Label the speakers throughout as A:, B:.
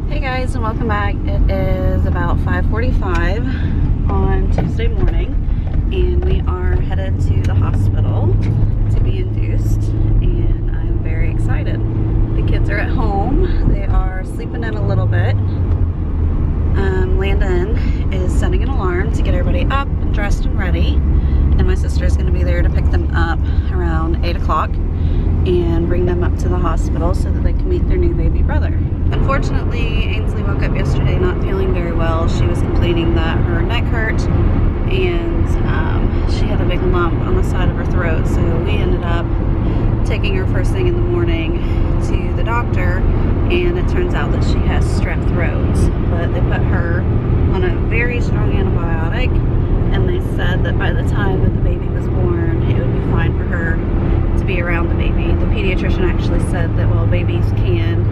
A: Hey guys, and welcome back. It is about 5:45 on Tuesday morning, and we are headed to the hospital to be induced, and I'm very excited. The kids are at home. They are sleeping in a little bit. Landin is setting an alarm to get everybody up and dressed and ready, and my sister is going to be there to pick them up around 8 o'clock and bring them up to the hospital so that they can meet their new baby brother. Unfortunately, Ainsley woke up yesterday not feeling very well. She was complaining that her neck hurt, and she had a big lump on the side of her throat, so we ended up taking her first thing in the morning to the doctor, and it turns out that she has strep throat. But they put her on a very strong antibiotic, and they said that by the time that the baby was born, it would be fine for her to be around the baby. The pediatrician actually said that while babies can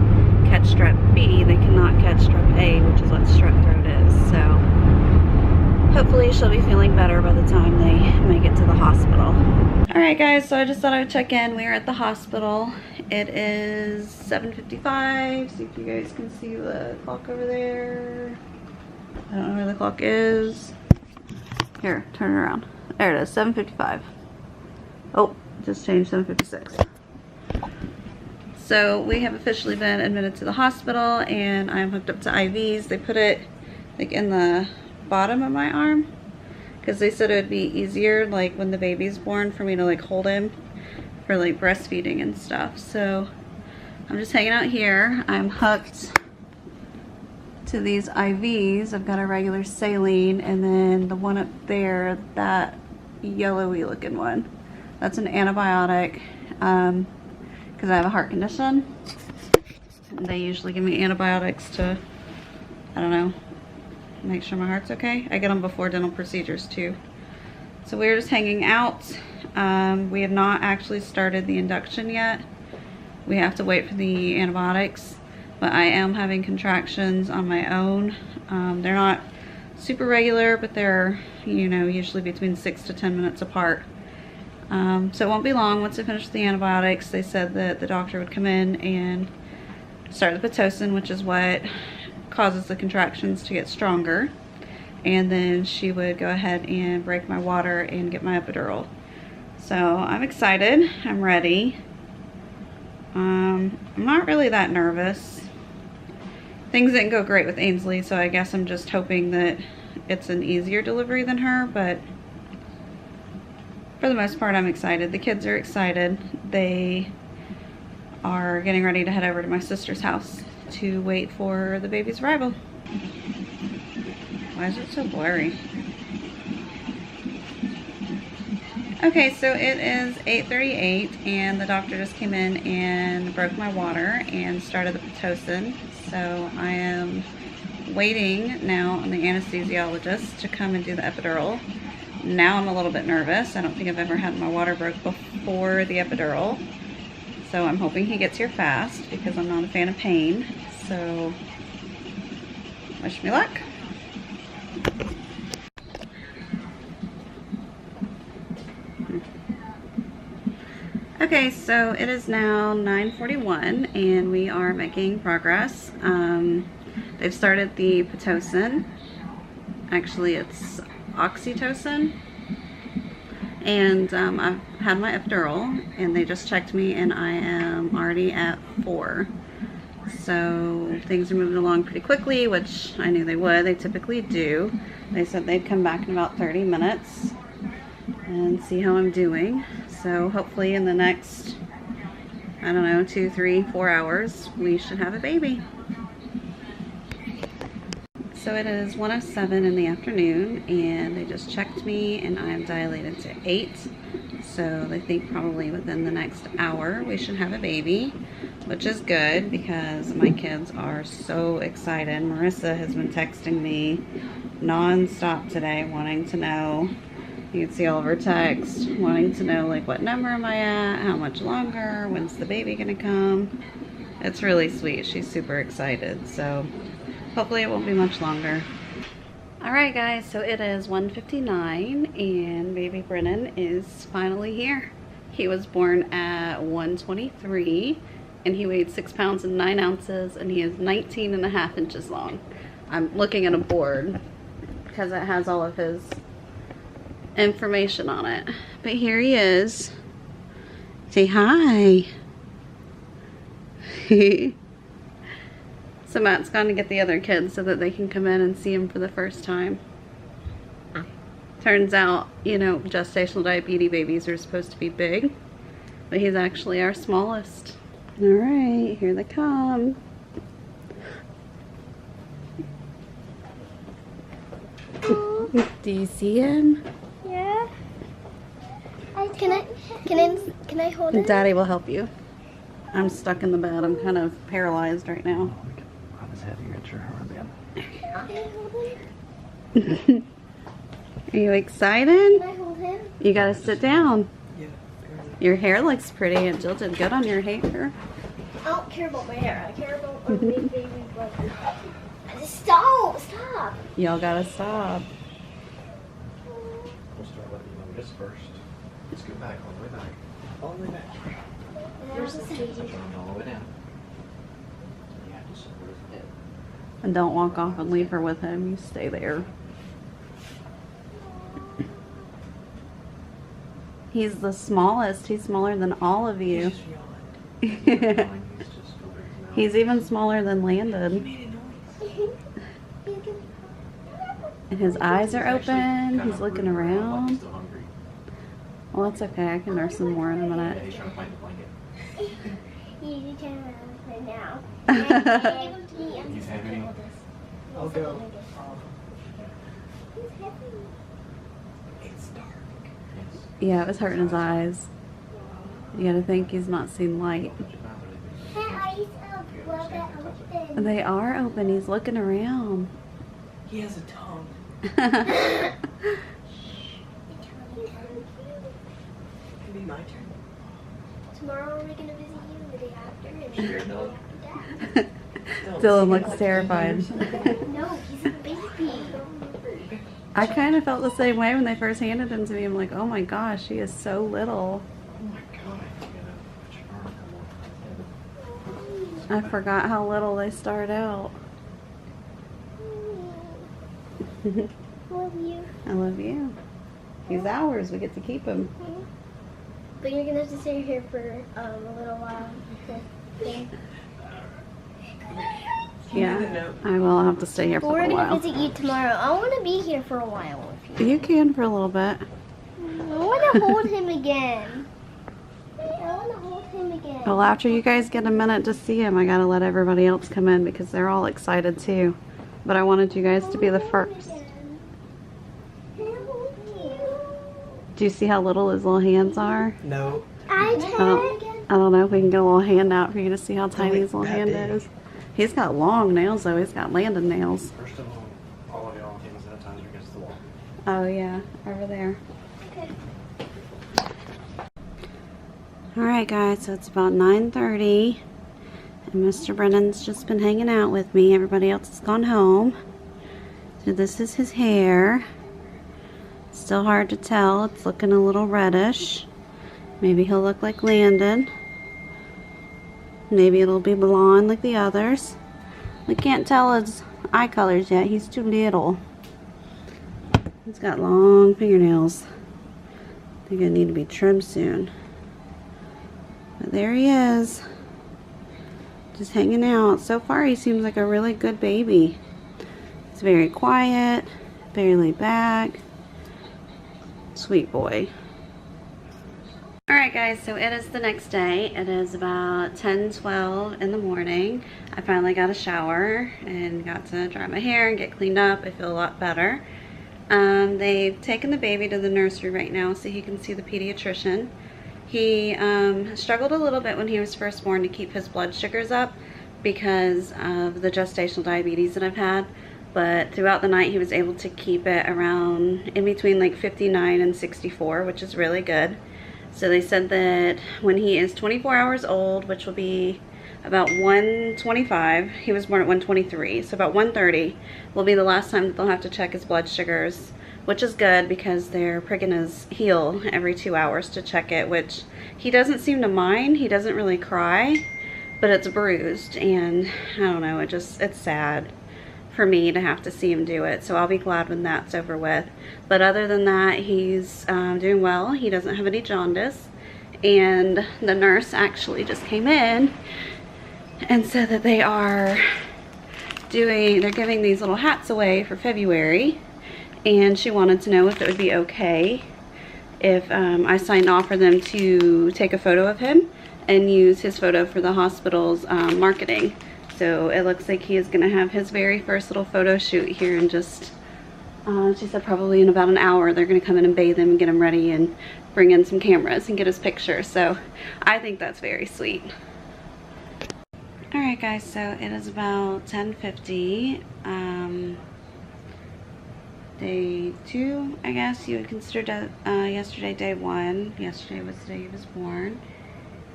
A: catch strep B, they cannot catch strep A, which is what strep throat is. So hopefully she'll be feeling better by the time they make it to the hospital. Alright guys, so I just thought I would check in. We are at the hospital. It is 7:55. See if you guys can see the clock over there. I don't know where the clock is. Here, turn it around. There it is, 7:55. Oh, just changed, 7:56. So we have officially been admitted to the hospital, and I'm hooked up to IVs. They put it like in the bottom of my arm because they said it would be easier like when the baby's born for me to like hold him for like breastfeeding and stuff. So I'm just hanging out here. I'm hooked to these IVs. I've got a regular saline, and then the one up there, that yellowy looking one, that's an antibiotic because I have a heart condition. And they usually give me antibiotics to, I don't know, make sure my heart's okay. I get them before dental procedures too. So we're just hanging out. We have not actually started the induction yet. We have to wait for the antibiotics, but I am having contractions on my own. They're not super regular, but they're, you know, usually between 6 to 10 minutes apart. So it won't be long. Once I finish the antibiotics, they said that the doctor would come in and start the Pitocin, which is what causes the contractions to get stronger, and then she would go ahead and break my water and get my epidural. So I'm excited. I'm ready. I'm not really that nervous. Things didn't go great with Ainsley, so I guess I'm just hoping that it's an easier delivery than her, but for the most part I'm excited. The kids are excited. They are getting ready to head over to my sister's house to wait for the baby's arrival. Why is it so blurry? Okay, so it is 8:38, and the doctor just came in and broke my water and started the Pitocin. So I am waiting now on the anesthesiologist to come and do the epidural. Now I'm a little bit nervous. I don't think I've ever had my water broke before the epidural. So I'm hoping he gets here fast because I'm not a fan of pain. So wish me luck. Okay, so it is now 9:41 and we are making progress. They've started the Pitocin. Actually, it's oxytocin. And I've had my epidural, and they just checked me, and I am already at 4. So things are moving along pretty quickly, which I knew they would. They typically do. They said they'd come back in about 30 minutes and see how I'm doing. So hopefully in the next, I don't know, 2, 3, 4 hours, we should have a baby. So it is 1:07 in the afternoon, and they just checked me, and I'm dilated to 8. So they think probably within the next hour we should have a baby, which is good because my kids are so excited. Marissa has been texting me non-stop today wanting to know, you can see all of her texts, wanting to know like what number am I at, how much longer, when's the baby gonna come. It's really sweet. She's super excited. So hopefully it won't be much longer. Alright guys, so it is 1:59 and baby Brennan is finally here. he was born at 123 and he weighed 6 pounds and 9 ounces and he is 19.5 inches long. I'm looking at a board because it has all of his information on it. But here he is. Say hi. So Matt's gone to get the other kids so that they can come in and see him for the first time. Turns out, you know, gestational diabetes babies are supposed to be big, but he's actually our smallest. All right, here they come. Do you see him?
B: Yeah. Can I hold him?
A: Daddy will help you. I'm stuck in the bed. I'm kind of paralyzed right now.
C: Pop his head against your armband.
A: Are you excited?
B: Can I hold him?
A: You gotta sit down.
C: Yeah.
A: Your hair looks pretty and Jill did good on your hair.
B: I don't care about my hair. I care about my big baby brother. Stop! Stop!
A: Y'all gotta stop.
C: We'll start letting you know this first. Let's go back, all the way back. All the way back.
B: There's the
C: Touch on all the way down. You have to support his head.
A: And don't walk off and leave her with him. You stay there. He's the smallest. He's smaller than all of you.
C: He's just yawning. He's yawning. He's just opening his mouth.
A: He's even smaller than
C: He
A: Landin.
C: made a noise.
A: And his eyes are
C: Actually,
A: open.
C: kind
A: He's
C: of
A: looking
C: rooting like he's
A: around.
C: still hungry.
A: Well, that's okay. I can nurse him more in a
C: Yeah,
A: minute.
C: he's trying to find the blanket.
B: You can right now. Give him to me. I'm
C: He's
B: just
C: heavy.
B: gonna hold this.
C: I'll go.
B: He's heavy.
C: It's dark. Yes.
A: Yeah, it was hurting his eyes. You gotta think he's not seen light.
C: Put your mouth really big.
B: Hey, eyes up. Well, that open.
A: They are open. He's looking around.
C: He has a tongue.
B: He's
C: It'll be my turn.
B: Tomorrow we're gonna visit you the day after. And
C: Scared
B: then
C: dog.
B: Dad.
A: Dylan looks terrified.
B: No, he's a baby.
A: I kind of felt the same way when they first handed him to me. I'm like, oh my gosh, he is so little.
C: Oh my god. You gotta put your arm on his head.
A: I forgot how little they start out.
B: Love you.
A: I love you. He's ours. We get to keep him.
B: But you're gonna have to stay here for a little while. Okay.
A: Yeah, I will have to stay here
B: But
A: for
B: we're
A: a
B: gonna
A: while.
B: visit you tomorrow. I want to be here for a while with you.
A: You can for a little bit.
B: I want to hold him again. I want to hold him again.
A: Well, after you guys get a minute to see him, I gotta let everybody else come in because they're all excited too. But I wanted you guys to be the first. Do you see how little his little hands are?
C: No.
B: I
A: I don't know if we can get a little hand out for you to see how tiny his little
C: that
A: hand
C: big.
A: is. He's got long nails though. He's got Landin nails.
C: First of all of y'all can sanitizer against the wall.
A: Oh yeah, over there.
B: Okay.
A: Alright guys, so it's about 9:30 and Mr. Brennan's just been hanging out with me. Everybody else has gone home. So this is his hair. Still hard to tell. It's looking a little reddish. Maybe he'll look like Landin. Maybe it'll be blonde like the others. We can't tell his eye colors yet. He's too little. He's got long fingernails. They're gonna need to be trimmed soon. But there he is. Just hanging out. So far he seems like a really good baby. He's very quiet, very laid back. Sweet boy. Alright guys, so it is the next day. It is about 10:12 in the morning. I finally got a shower and got to dry my hair and get cleaned up. I feel a lot better. They've taken the baby to the nursery right now so he can see the pediatrician. He struggled a little bit when he was first born to keep his blood sugars up because of the gestational diabetes that I've had. But throughout the night he was able to keep it around in between like 59 and 64, which is really good. So they said that when he is 24 hours old, which will be about 1:25, he was born at 1:23, so about 1:30 will be the last time that they'll have to check his blood sugars which is good because they're pricking his heel every 2 hours to check it, which he doesn't seem to mind. He doesn't really cry, but it's bruised, and I don't know, it's sad for me to have to see him do it. So I'll be glad when that's over with. But other than that, he's doing well. He doesn't have any jaundice. And the nurse actually just came in and said that they're giving these little hats away for February, and she wanted to know if it would be okay if I signed off for them to take a photo of him and use his photo for the hospital's marketing. So it looks like he is going to have his very first little photo shoot here in just, she said probably in about an hour. They're going to come in and bathe him and get him ready and bring in some cameras and get his picture. So I think that's very sweet. Alright guys, so it is about 10:50. Day 2, I guess you would consider yesterday day 1. Yesterday was the day he was born.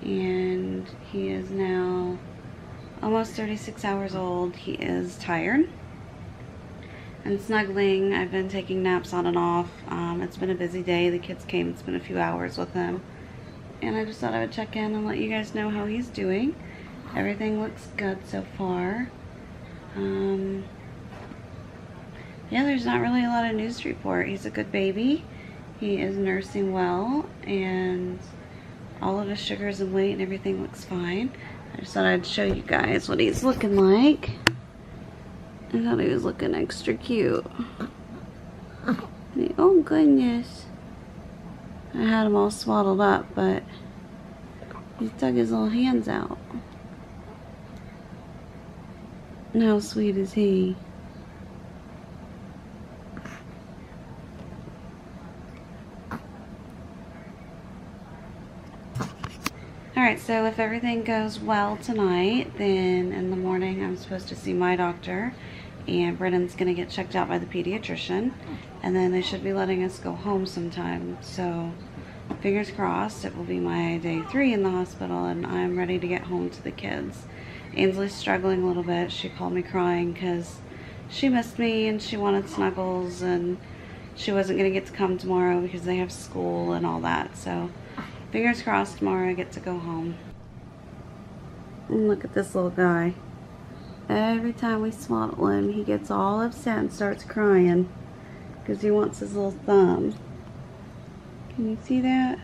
A: And he is now almost 36 hours old. He is tired and snuggling. I've been taking naps on and off. It's been a busy day. The kids came. It's been a few hours with him. And I just thought I would check in and let you guys know how he's doing. Everything looks good so far. Yeah, there's not really a lot of news to report. He's a good baby. He is nursing well, and all of his sugars and weight and everything looks fine. I just thought I'd show you guys what he's looking like. I thought he was looking extra cute. Oh goodness. I had him all swaddled up, but he stuck his little hands out. And how sweet is he? Alright, so if everything goes well tonight, then in the morning I'm supposed to see my doctor, and Brennan's going to get checked out by the pediatrician, and then they should be letting us go home sometime. So fingers crossed, it will be my day 3 in the hospital, and I'm ready to get home to the kids. Ainsley's struggling a little bit. She called me crying because she missed me and she wanted snuggles, and she wasn't going to get to come tomorrow because they have school and all that. So fingers crossed tomorrow I get to go home. And look at this little guy. Every time we swaddle him, he gets all upset and starts crying because he wants his little thumb. Can you see that?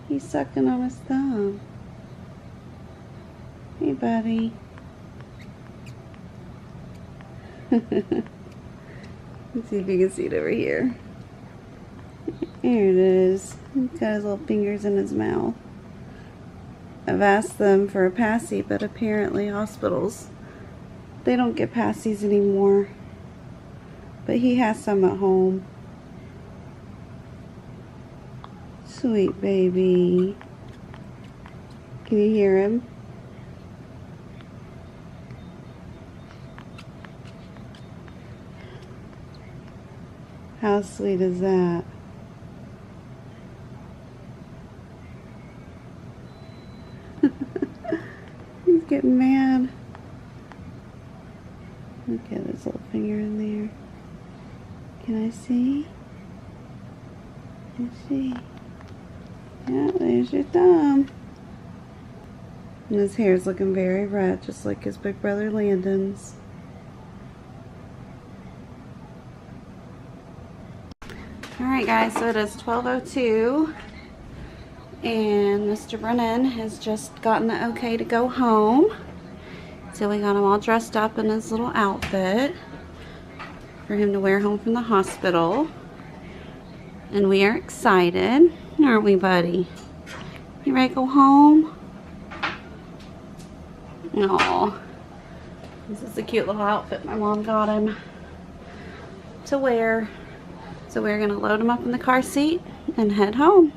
A: He's sucking on his thumb. Hey, buddy. Let's see if you can see it over here. Here it is. He's got his little fingers in his mouth. I've asked them for a passy, but apparently hospitals, they don't get passies anymore. But he has some at home. Sweet baby. Can you hear him? How sweet is that? He's getting mad. Look at his little finger in there. Can I see? Let's see. Yeah, there's your thumb. And his hair's looking very red, just like his big brother Landin's. Alright guys, so it is 12:02 and Mr. Brennan has just gotten the okay to go home. So we got him all dressed up in his little outfit for him to wear home from the hospital. And we are excited, aren't we, buddy? You ready to go home? Aww. This is a cute little outfit my mom got him to wear. So we're going to load him up in the car seat and head home.